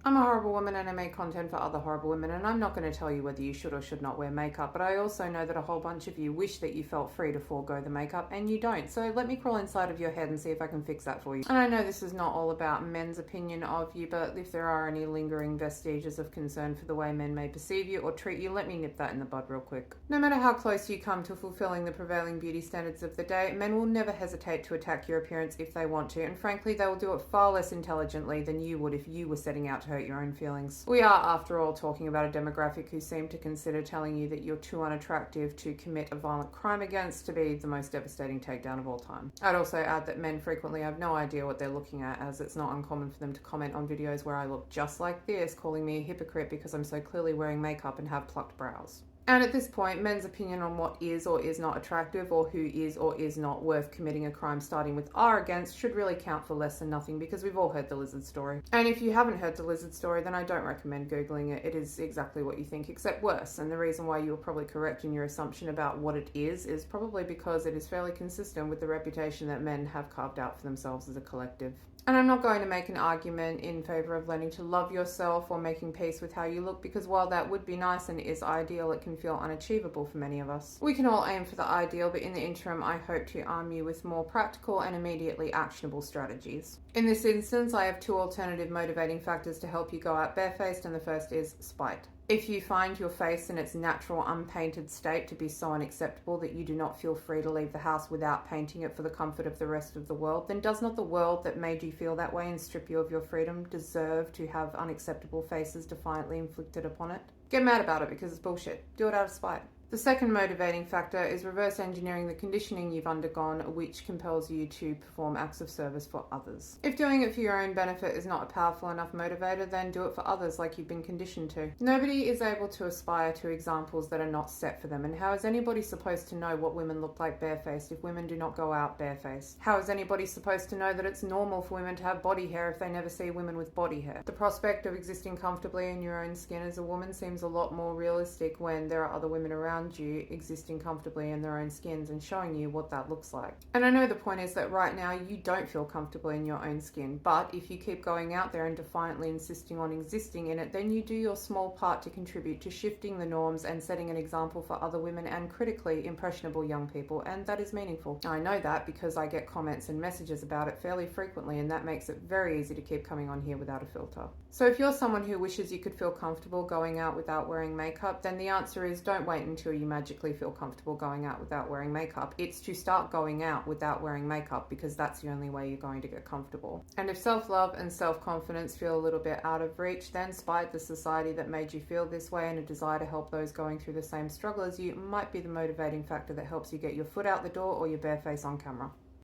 I'm a horrible woman and I make content for other horrible women, and I'm not going to tell you whether you should or should not wear makeup, but I also know that a whole bunch of you wish that you felt free to forego the makeup and you don't. So let me crawl inside of your head and see if I can fix that for you. And I know this is not all about men's opinion of you, but if there are any lingering vestiges of concern for the way men may perceive you or treat you, let me nip that in the bud real quick. No matter how close you come to fulfilling the prevailing beauty standards of the day, men will never hesitate to attack your appearance if they want to, and frankly they will do it far less intelligently than you would if you were setting out to hurt your own feelings. We are, after all, talking about a demographic who seem to consider telling you that you're too unattractive to commit a violent crime against to be the most devastating takedown of all time. I'd also add that men frequently have no idea what they're looking at, as it's not uncommon for them to comment on videos where I look just like this, calling me a hypocrite because I'm so clearly wearing makeup and have plucked brows. And at this point, men's opinion on what is or is not attractive or who is or is not worth committing a crime starting with R against should really count for less than nothing, because we've all heard the lizard story. And if you haven't heard the lizard story, then I don't recommend Googling it. It is exactly what you think, except worse. And the reason why you're probably correct in your assumption about what it is probably because it is fairly consistent with the reputation that men have carved out for themselves as a collective. And I'm not going to make an argument in favor of learning to love yourself or making peace with how you look, because while that would be nice and is ideal, it can feel unachievable for many of us. We can all aim for the ideal, but in the interim, I hope to arm you with more practical and immediately actionable strategies. In this instance, I have two alternative motivating factors to help you go out barefaced, and the first is spite. If you find your face in its natural unpainted state to be so unacceptable that you do not feel free to leave the house without painting it for the comfort of the rest of the world, then does not the world that made you feel that way and strip you of your freedom deserve to have unacceptable faces defiantly inflicted upon it? Get mad about it because it's bullshit. Do it out of spite. The second motivating factor is reverse engineering the conditioning you've undergone, which compels you to perform acts of service for others. If doing it for your own benefit is not a powerful enough motivator, then do it for others like you've been conditioned to. Nobody is able to aspire to examples that are not set for them, and how is anybody supposed to know what women look like barefaced if women do not go out barefaced? How is anybody supposed to know that it's normal for women to have body hair if they never see women with body hair? The prospect of existing comfortably in your own skin as a woman seems a lot more realistic when there are other women around you existing comfortably in their own skins and showing you what that looks like. And I know the point is that right now you don't feel comfortable in your own skin, but if you keep going out there and defiantly insisting on existing in it, then you do your small part to contribute to shifting the norms and setting an example for other women and critically impressionable young people, and that is meaningful. I know that because I get comments and messages about it fairly frequently, and that makes it very easy to keep coming on here without a filter. So if you're someone who wishes you could feel comfortable going out without wearing makeup, then the answer is don't wait until you magically feel comfortable going out without wearing makeup. It's to start going out without wearing makeup, because that's the only way you're going to get comfortable. And if self-love and self-confidence feel a little bit out of reach, then spite the society that made you feel this way and a desire to help those going through the same struggle as you might be the motivating factor that helps you get your foot out the door or your bare face on camera.